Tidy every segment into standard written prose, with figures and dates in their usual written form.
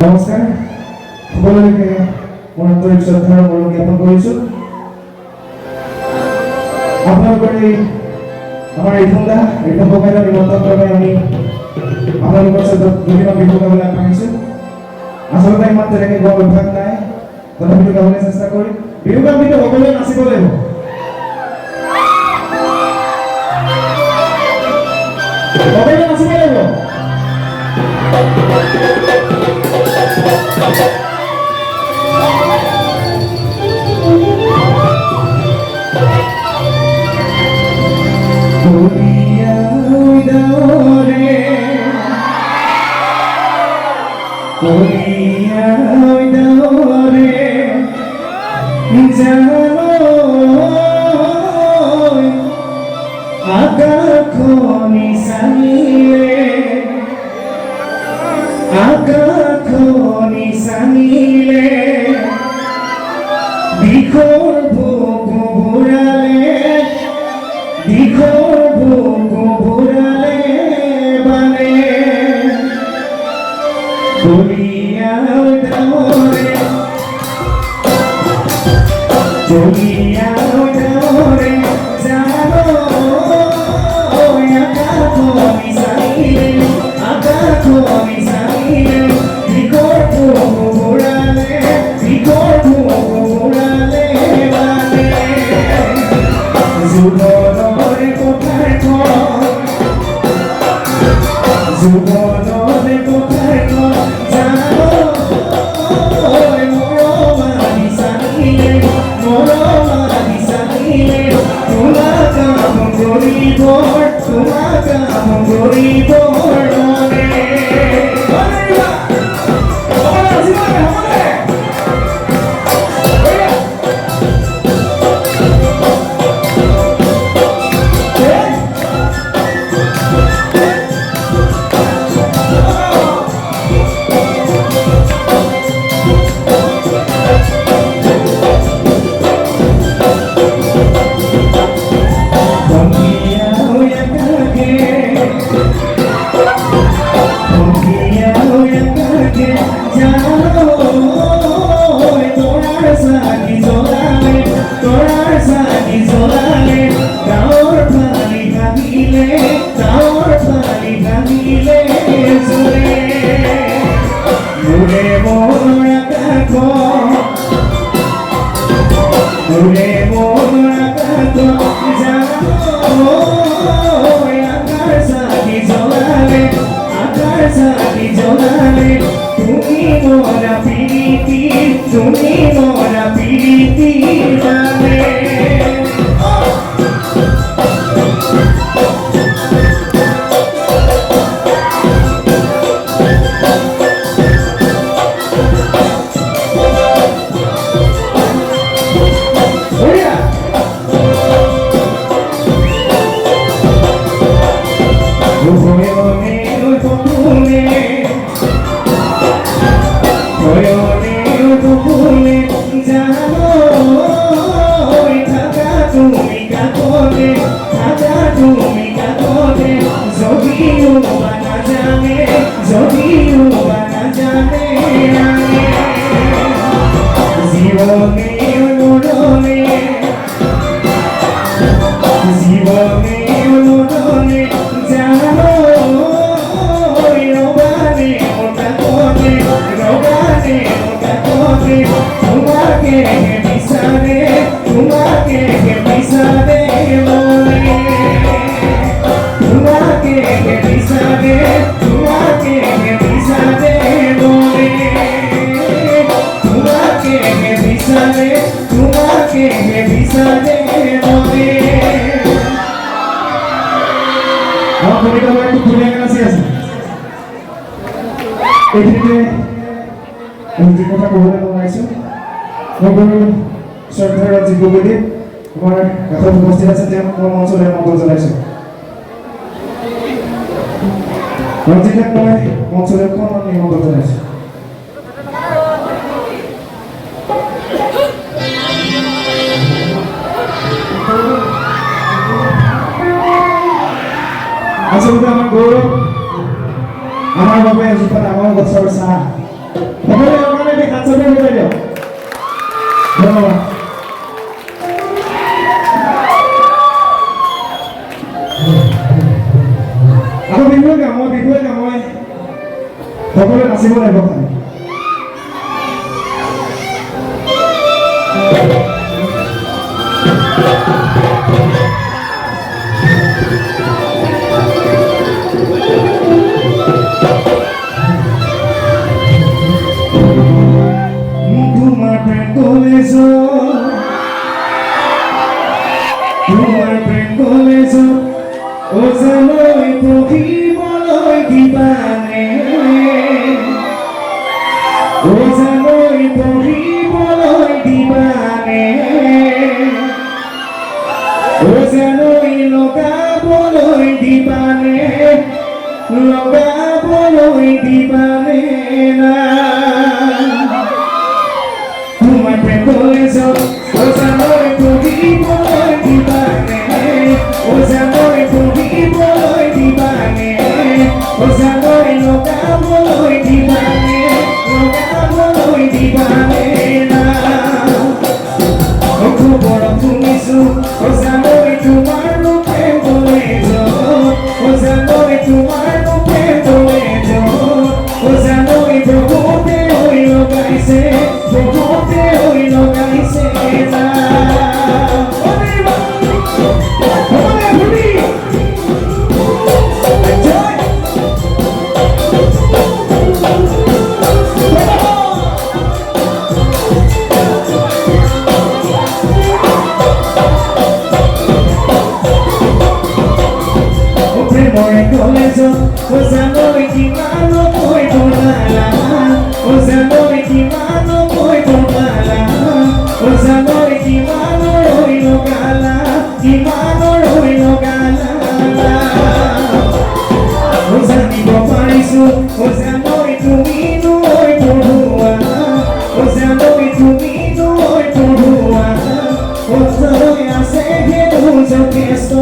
নমস্কাৰ সকলোকে মোৰ আন্তৰিক শ্ৰদ্ধা আৰু মৰম জ্ঞাপন কৰিছোঁ। আপোনালোকৰ আমাৰ ৰিফম ককাইদেউৰ নিমন্ত্ৰণ ক্ৰমে আমি আপোনালোকৰ ওচৰত বিভিন্ন বিহু গাবলৈ আগবাঢ়িছোঁ। আচলতে ইমান তেনেকৈ গোৱা অভ্যাস নাই, তথাপিতো গাবলৈ চেষ্টা কৰিম। বিহু গান কিন্তু সকলোৱে নাচিব লাগিব। সকলোৱে নাচিব লাগিব। আচলতে আমাৰ গৌৰৱ আমাৰ বাবে এজোপা ডাঙৰ গছৰ ছাঁ চলে বলে দিও ধন্যবাদ আৰু বিহুৱে কামই সকলোৱে নাচিব লাগিব খালি তোমার প্রেম কলেজ ও জানৈ পঢ়িবলৈ দিবানে ও জানৈ পঢ়িবলৈ দিবানে ও জানৈ লগাবলৈ দিবানে না তোমার প্রেম কলেজ ও জানৈ পঢ়িবলৈ দিবানে ও জানৈ পঢ়িবলৈ দিবানে ও জানৈ লগাবলৈ দিবানে না খবৰ শুনিছো ও জানৈ তোমাৰ প্ৰেম কলেজ ও জানৈ তোমাৰ প্ৰেম কলেজ ও জানৈ বহুতে হৈ লগাইছে না কলেজ ও জানৈ কিমান কৈ বনালা ও জানৈ কিমান কৈ বনালা ও জানৈ কিমান ৰৈ লগালা ও জানিব পাৰিছো ও জানৈ তুমি নৈ পঢ়োৱা ও জানৈ তুমি নৈ পঢ়োৱা ও জানৈ আছে হেতু যথেষ্ট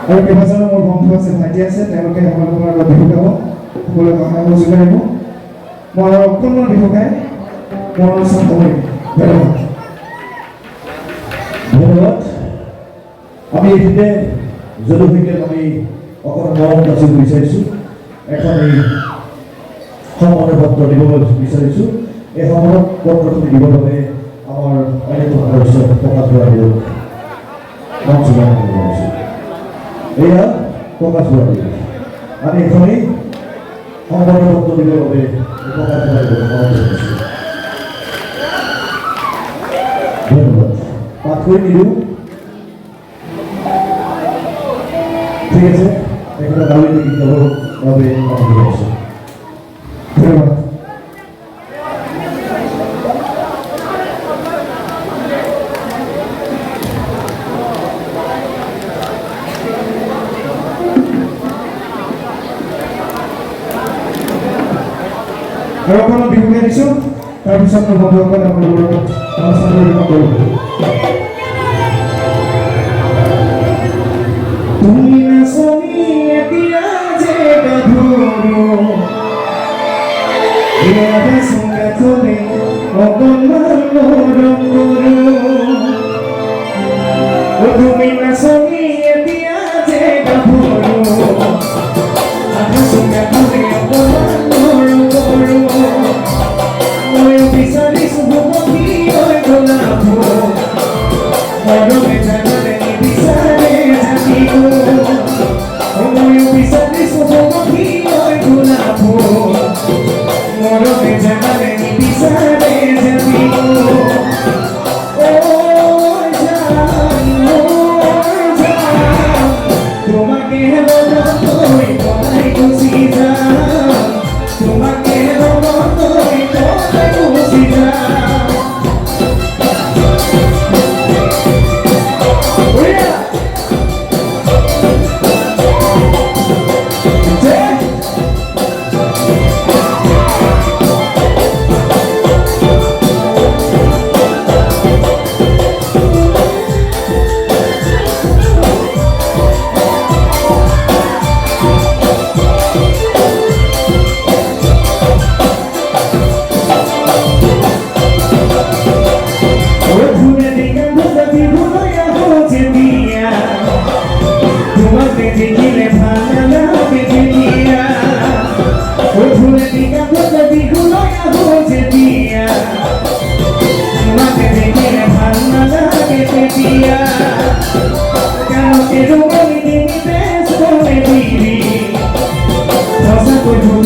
আৰু কেইবাজনো মোৰ বন্ধু আছে, ভাইটি আছে, তেওঁলোকে সকলোকে লগত বিহু গাব, সকলোৱে সহায় সহযোগ কৰিব। মই আৰু অকণমান বিহু গাই মোৰ অনুষ্ঠান সামৰিম। ধন্যবাদ। ধন্যবাদ। আমি এইখিনিতে জলসংখ্যাত আমি অকণমান মৰম যাচিব বিচাৰিছোঁ। এখন এই সন্মানৰ পত্ৰ দিবলৈ বিচাৰিছোঁ। এই সন্মানৰ পত্ৰখিনি দিবৰ বাবে আমাৰ অন্যতম সদস্য প্ৰকাশ বৰাক মঞ্চ গ্ৰহণ কৰিব পাৰিছোঁ। এয়া প্ৰকাশ বৰা। আমি এখনেই সন্মানৰ পত্ৰ দিবৰ বাবে প্ৰকাশ বৰাক অনুৰোধ কৰিছোঁ। ধন্যবাদ। পাঠ কৰি নিদিওঁ। ঠিক আছে, তেখেতক আৰু এটি গীত গাবৰ বাবে অনুৰোধ কৰিছোঁ। ধন্যবাদ। আৰু অকণমান বিহু গাই দিছোঁ, তাৰপিছত মোৰ বন্ধুসকলে আপোনালোকৰ অনুষ্ঠান পৰিৱেশন কৰিব। তুমি নাচনি এতিয়া যে গাভৰু, ইয়াতে চুঙা থলে অকণমান মৰম কৰোঁ। তুমি নাচনি এতিয়া যে গাভৰু, ইয়াতে চুঙা থলে অকণমান মৰম কৰোঁ। মই বিচাৰিছোঁ ভুমকি হৈ গোলাপ, মৰমে জানালে নিবিচাৰে জানিব। মই বিচাৰিছোঁ ভুমকি হৈ গোলাপ, মৰমে জানালে নিবিচাৰে জানিব। তোমাকে লগত লৈ পলাই গুচি যাম, তোমাকে লগত লৈ পলাই গুচি যাম। Don't